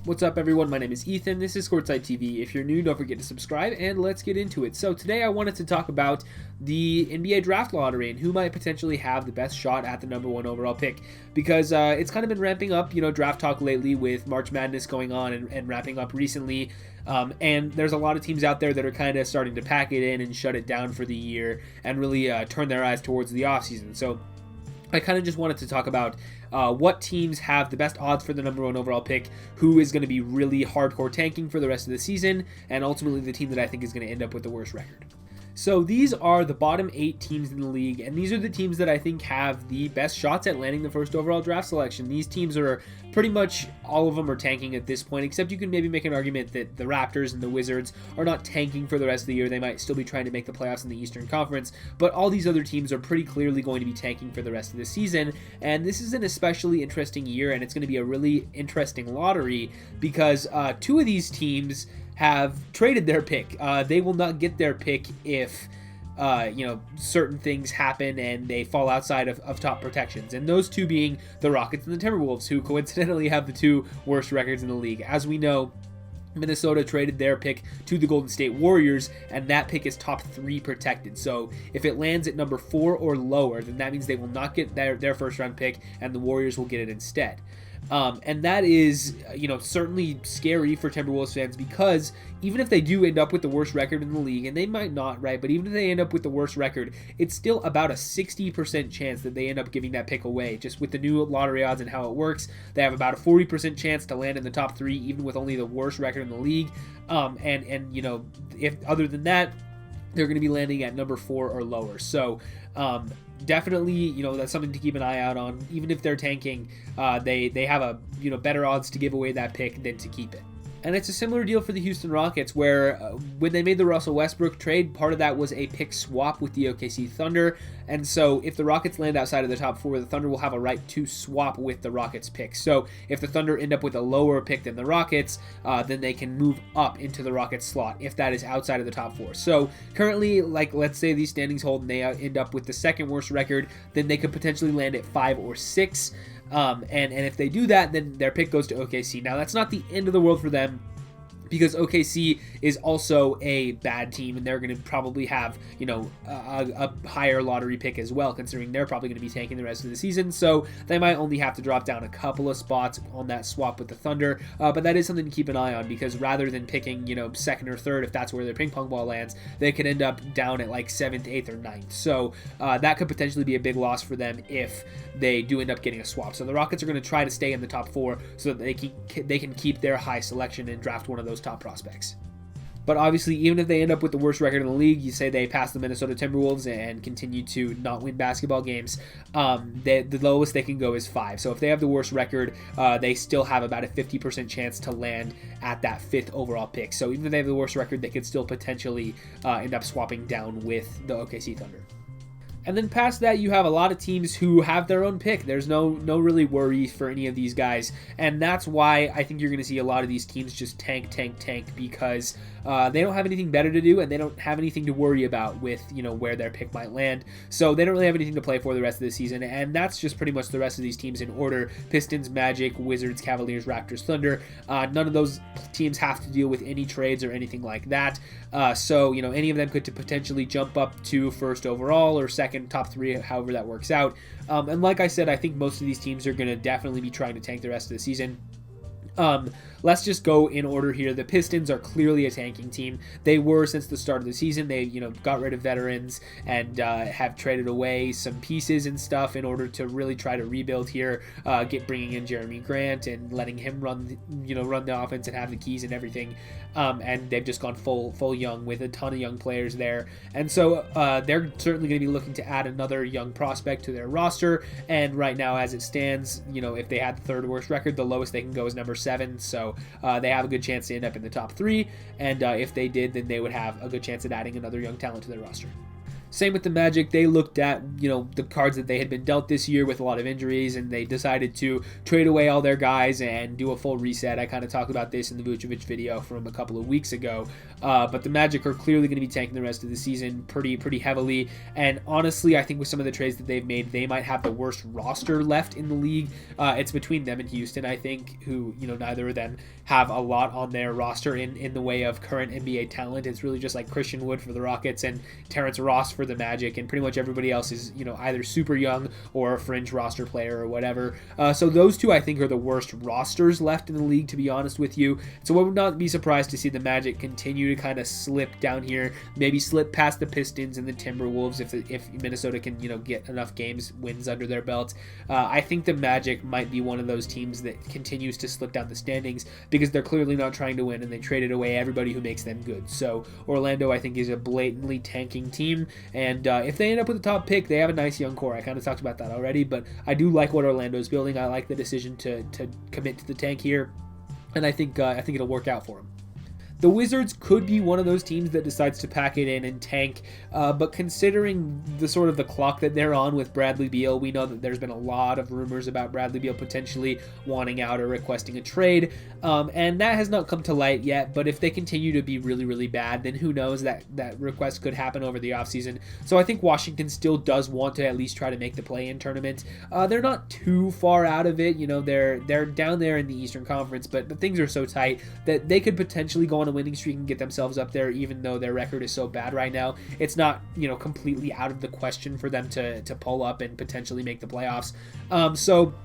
What's up, everyone? My name is Ethan. This is Courtside TV. If you're new, don't forget to subscribe, and let's get into it. So today I wanted to talk about the NBA draft lottery and who might potentially have the best shot at the #1 overall pick, because it's kind of been ramping up, draft talk lately with March Madness going on and wrapping up recently. And there's a lot of teams out there that are kind of starting to pack it in and shut it down for the year and really turn their eyes towards the offseason. So I kind of just wanted to talk about what teams have the best odds for the #1 overall pick, who is going to be really hardcore tanking for the rest of the season, and ultimately the team that I think is going to end up with the worst record. So these are the bottom 8 teams in the league, and these are the teams that I think have the best shots at landing the first overall draft selection. These teams are pretty much, all of them are tanking at this point, except you can maybe make an argument that the Raptors and the Wizards are not tanking for the rest of the year. They might still be trying to make the playoffs in the Eastern Conference, but all these other teams are pretty clearly going to be tanking for the rest of the season, and this is an especially interesting year, and it's going to be a really interesting lottery because 2 of these teams have traded their pick. They will not get their pick if certain things happen and they fall outside of top protections. And those 2 being the Rockets and the Timberwolves, who coincidentally have the 2 worst records in the league. As we know, Minnesota traded their pick to the Golden State Warriors, and that pick is top 3 protected. So if it lands at number 4 or lower, then that means they will not get their first round pick, and the Warriors will get it instead. And that is, certainly scary for Timberwolves fans, because even if they do end up with the worst record in the league, and they might not, right? But even if they end up with the worst record, it's still about a 60% chance that they end up giving that pick away. Just with the new lottery odds and how it works, they have about a 40% chance to land in the top 3, even with only the worst record in the league. If other than that, they're going to be landing at number 4 or lower. So definitely, that's something to keep an eye out on. Even if they're tanking, they have a better odds to give away that pick than to keep it. And it's a similar deal for the Houston Rockets, where when they made the Russell Westbrook trade, part of that was a pick swap with the OKC Thunder. And so if the Rockets land outside of the top 4, the Thunder will have a right to swap with the Rockets pick. So if the Thunder end up with a lower pick than the Rockets, then they can move up into the Rockets slot if that is outside of the top 4. So currently, let's say these standings hold and they end up with the 2nd worst record, then they could potentially land at 5 or 6. And if they do that, then their pick goes to OKC. Now, that's not the end of the world for them, because OKC is also a bad team, and they're going to probably have, a higher lottery pick as well, considering they're probably going to be tanking the rest of the season. So they might only have to drop down a couple of spots on that swap with the Thunder. But that is something to keep an eye on, because rather than picking, 2nd or 3rd, if that's where their ping pong ball lands, they could end up down at 7th, 8th, or 9th. So that could potentially be a big loss for them if they do end up getting a swap. So the Rockets are going to try to stay in the top 4 so that they can keep their high selection and draft one of those top prospects. But obviously, even if they end up with the worst record in the league, you say they pass the Minnesota Timberwolves and continue to not win basketball games, the lowest they can go is 5. So if they have the worst record, they still have about a 50% chance to land at that 5th overall pick. So even if they have the worst record, they could still potentially end up swapping down with the OKC Thunder. And then past that, you have a lot of teams who have their own pick. There's no really worry for any of these guys. And that's why I think you're going to see a lot of these teams just tank, because they don't have anything better to do, and they don't have anything to worry about with, where their pick might land. So they don't really have anything to play for the rest of the season. And that's just pretty much the rest of these teams in order: Pistons, Magic, Wizards, Cavaliers, Raptors, Thunder. None of those teams have to deal with any trades or anything like that. So any of them could potentially jump up to 1st overall or 2nd, top 3, however that works out. And like I said, I think most of these teams are going to definitely be trying to tank the rest of the season. Let's just go in order here. The Pistons are clearly a tanking team. They were since the start of the season. They, got rid of veterans and have traded away some pieces and stuff in order to really try to rebuild here. Bringing in Jeremy Grant and letting him run the offense and have the keys and everything. And they've just gone full young with a ton of young players there. And so they're certainly going to be looking to add another young prospect to their roster. And right now, as it stands, if they had the 3rd worst record, the lowest they can go is number 7. So they have a good chance to end up in the top 3. And if they did, then they would have a good chance at adding another young talent to their roster. Same with the Magic. They looked at, the cards that they had been dealt this year with a lot of injuries, and they decided to trade away all their guys and do a full reset. I kind of talked about this in the Vucevic video from a couple of weeks ago. But the Magic are clearly going to be tanking the rest of the season pretty heavily. And honestly, I think with some of the trades that they've made, they might have the worst roster left in the league. It's between them and Houston, I think, who, neither of them have a lot on their roster in the way of current NBA talent. It's really just like Christian Wood for the Rockets and Terrence Ross for the Magic, and pretty much everybody else is, either super young or a fringe roster player or whatever. So those two, I think, are the worst rosters left in the league, to be honest with you. So I would not be surprised to see the Magic continue to kind of slip down here, maybe slip past the Pistons and the Timberwolves if Minnesota can, get enough wins under their belt. I think the Magic might be one of those teams that continues to slip down the standings because they're clearly not trying to win, and they traded away everybody who makes them good. So Orlando, I think, is a blatantly tanking team, and if they end up with a top pick, they have a nice young core. I kind of talked about that already, but I do like what Orlando's building. I like the decision to commit to the tank here, and I think it'll work out for them. The Wizards could be one of those teams that decides to pack it in and tank, but considering the sort of the clock that they're on with Bradley Beal, we know that there's been a lot of rumors about Bradley Beal potentially wanting out or requesting a trade, and that has not come to light yet, but if they continue to be really bad, then who knows, that request could happen over the offseason. So I think Washington still does want to at least try to make the play-in tournament. They're not too far out of it, they're down there in the Eastern Conference, but things are so tight that they could potentially go on a winning streak and get themselves up there, even though their record is so bad right now. It's not, completely out of the question for them to pull up and potentially make the playoffs. So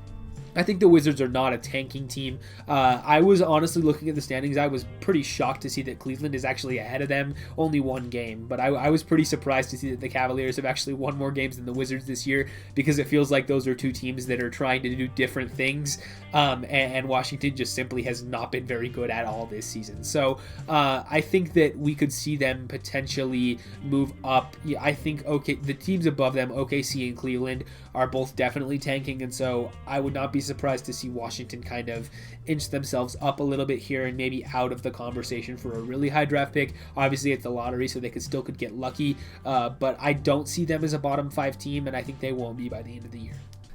I think the Wizards are not a tanking team. I was honestly looking at the standings. I was pretty shocked to see that Cleveland is actually ahead of them, only one game. But I was pretty surprised to see that the Cavaliers have actually won more games than the Wizards this year, because it feels like those are two teams that are trying to do different things. And Washington just simply has not been very good at all this season. So I think that we could see them potentially move up. Yeah, I think the teams above them, OKC and Cleveland, are both definitely tanking, and so I would not be surprised to see Washington kind of inch themselves up a little bit here and maybe out of the conversation for a really high draft pick. Obviously, it's the lottery, so they could get lucky, but I don't see them as a bottom 5 team, and I think they won't be by the end of the year.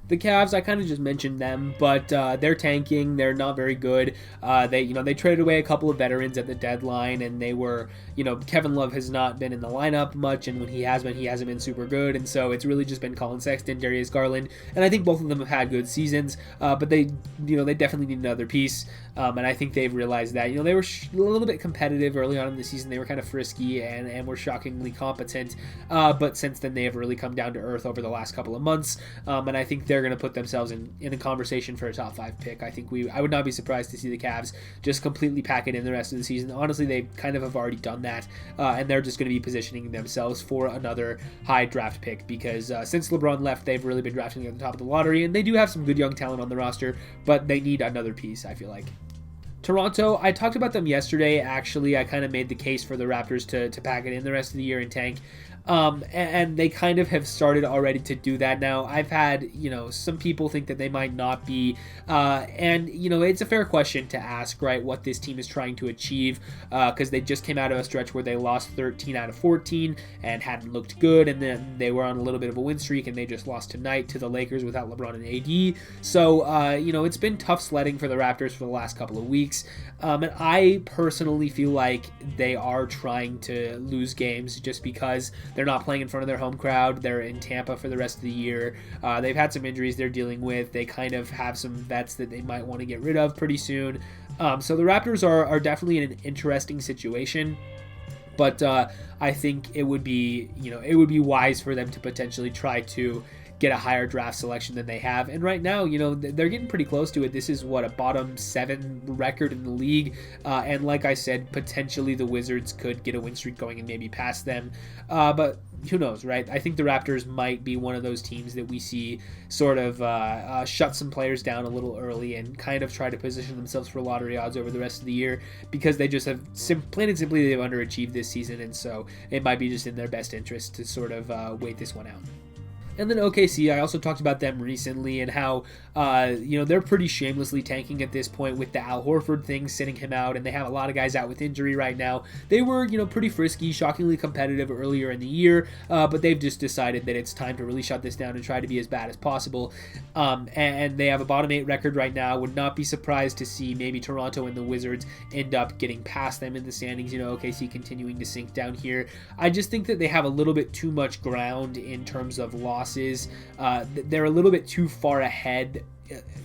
The Cavs, I kind of just mentioned them, but they're tanking. They're not very good. They traded away a couple of veterans at the deadline, and they were, Kevin Love has not been in the lineup much, and when he hasn't been super good, and so it's really just been Colin Sexton, Darius Garland, and I think both of them have had good seasons, but they definitely need another piece, and I think they've realized that. They were a little bit competitive early on in the season. They were kind of frisky and were shockingly competent, but since then they have really come down to earth over the last couple of months, and I think they're going to put themselves in a conversation for a top 5 pick. I think I would not be surprised to see the Cavs just completely pack it in the rest of the season. Honestly, they kind of have already done that, and they're just going to be positioning themselves for another high draft pick, because since LeBron left, they've really been drafting at the top of the lottery, and they do have some good young talent on the roster, but they need another piece, I feel like. Toronto, I talked about them yesterday. Actually, I kind of made the case for the Raptors to pack it in the rest of the year and tank. And they kind of have started already to do that now. I've had, some people think that they might not be, and, it's a fair question to ask, right, what this team is trying to achieve, because they just came out of a stretch where they lost 13 out of 14 and hadn't looked good, and then they were on a little bit of a win streak, and they just lost tonight to the Lakers without LeBron and AD. So, it's been tough sledding for the Raptors for the last couple of weeks, and I personally feel like they are trying to lose games just because they're not playing in front of their home crowd. They're in Tampa for the rest of the year. They've had some injuries they're dealing with. They kind of have some vets that they might want to get rid of pretty soon. So the Raptors are definitely in an interesting situation. But I think it would be wise for them to potentially try to get a higher draft selection than they have. And right now, they're getting pretty close to it. This is a bottom 7 record in the league. And like I said, potentially the Wizards could get a win streak going and maybe pass them. But who knows, right? I think the Raptors might be one of those teams that we see sort of shut some players down a little early and kind of try to position themselves for lottery odds over the rest of the year, because they just have plain and simply they've underachieved this season, and so it might be just in their best interest to sort of wait this one out. And then OKC, I also talked about them recently and how, they're pretty shamelessly tanking at this point with the Al Horford thing, sitting him out, and they have a lot of guys out with injury right now. They were, pretty frisky, shockingly competitive earlier in the year, but they've just decided that it's time to really shut this down and try to be as bad as possible. And they have a bottom 8 record right now. Would not be surprised to see maybe Toronto and the Wizards end up getting past them in the standings. OKC continuing to sink down here. I just think that they have a little bit too much ground in terms of losses. They're a little bit too far ahead.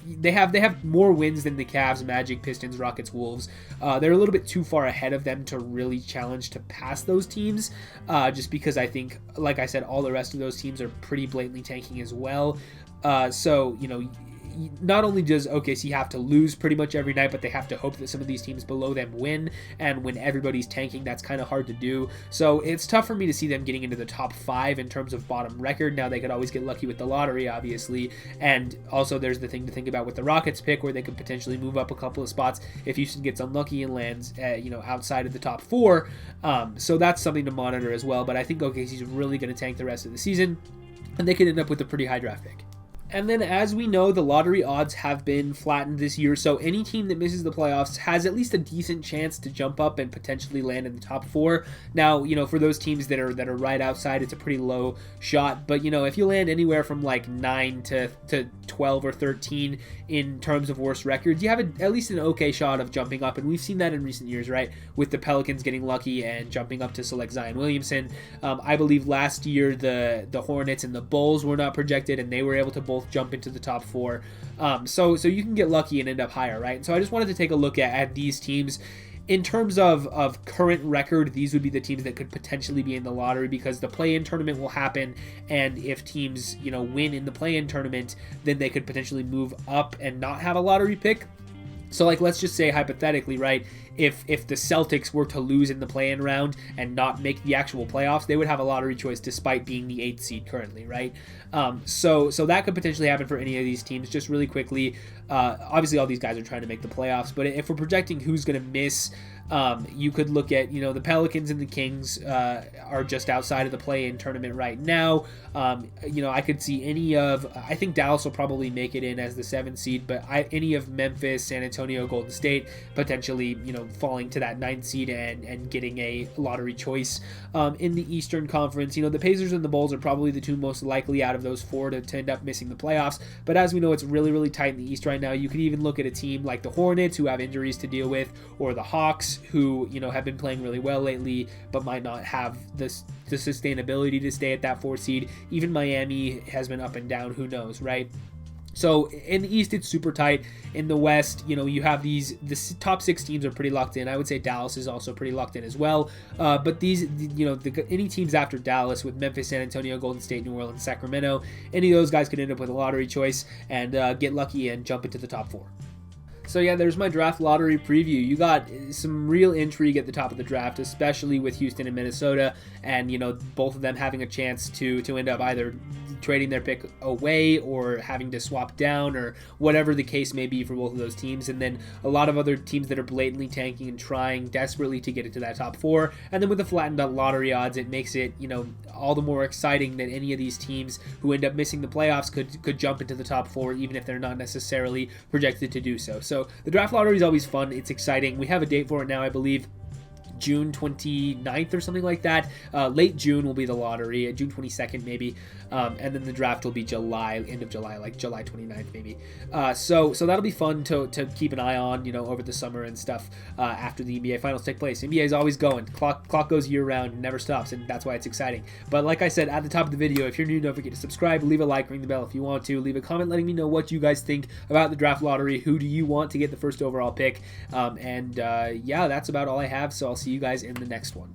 They have more wins than the Cavs, Magic, Pistons, Rockets, Wolves. They're a little bit too far ahead of them to really challenge to pass those teams, just because I think, like I said, all the rest of those teams are pretty blatantly tanking as well. Not only does OKC have to lose pretty much every night, but they have to hope that some of these teams below them win, and when everybody's tanking, that's kind of hard to do. So it's tough for me to see them getting into the top 5 in terms of bottom record. Now, they could always get lucky with the lottery, obviously, and also there's the thing to think about with the Rockets pick, where they could potentially move up a couple of spots if Houston gets unlucky and lands outside of the top 4. So that's something to monitor as well, but I think OKC's really going to tank the rest of the season, and they could end up with a pretty high draft pick. And then, as we know, the lottery odds have been flattened this year, so any team that misses the playoffs has at least a decent chance to jump up and potentially land in the top 4. Now, for those teams that are right outside, it's a pretty low shot, but if you land anywhere from like 9 to 12 or 13 in terms of worst records, you have at least an okay shot of jumping up, and we've seen that in recent years, right? With the Pelicans getting lucky and jumping up to select Zion Williamson. I believe last year the Hornets and the Bulls were not projected, and they were able to both jump into the top 4. So you can get lucky and end up higher, right? And so I just wanted to take a look at these teams. In terms of current record, these would be the teams that could potentially be in the lottery, because the play-in tournament will happen, and if teams, win in the play-in tournament, then they could potentially move up and not have a lottery pick. So, let's just say hypothetically, right, if the Celtics were to lose in the play-in round and not make the actual playoffs, they would have a lottery choice despite being the 8th seed currently, right? So that could potentially happen for any of these teams. Just really quickly, obviously all these guys are trying to make the playoffs, but if we're projecting who's going to miss, you could look at, the Pelicans and the Kings are just outside of the play-in tournament right now. I could see I think Dallas will probably make it in as the 7th seed, but any of Memphis, San Antonio, Golden State potentially, falling to that 9th seed and getting a lottery choice. In the Eastern Conference, the Pacers and the Bulls are probably the 2 most likely out of those 4 to end up missing the playoffs, but as we know, it's really, really tight in the East right now. You could even look at a team like the Hornets, who have injuries to deal with, or the Hawks, who have been playing really well lately but might not have the sustainability to stay at that 4th seed. Even Miami has been up and down, who knows, right? So in the East, it's super tight. In the West, you have the top 6 teams are pretty locked in. I would say Dallas is also pretty locked in as well. But any teams after Dallas, with Memphis, San Antonio, Golden State, New Orleans, Sacramento, any of those guys could end up with a lottery choice and get lucky and jump into the top 4. So yeah, there's my draft lottery preview. You got some real intrigue at the top of the draft, especially with Houston and Minnesota, and both of them having a chance to end up either trading their pick away or having to swap down, or whatever the case may be for both of those teams. And then a lot of other teams that are blatantly tanking and trying desperately to get into that top 4. And then with the flattened out lottery odds, it makes it all the more exciting that any of these teams who end up missing the playoffs could jump into the top 4, even if they're not necessarily projected to do so. So the draft lottery is always fun. It's exciting. We have a date for it now, I believe. June 29th or something like that. Late June will be the lottery, June 22nd maybe, and then the draft will be end of July, like July 29th maybe. So that'll be fun to keep an eye on, over the summer and stuff after the NBA finals take place. NBA is always going. Clock goes year round, never stops, and that's why it's exciting. But like I said at the top of the video, if you're new, don't forget to subscribe, leave a like, ring the bell if you want to, leave a comment letting me know what you guys think about the draft lottery. Who do you want to get the first overall pick? Yeah, that's about all I have, so I'll see you guys in the next one.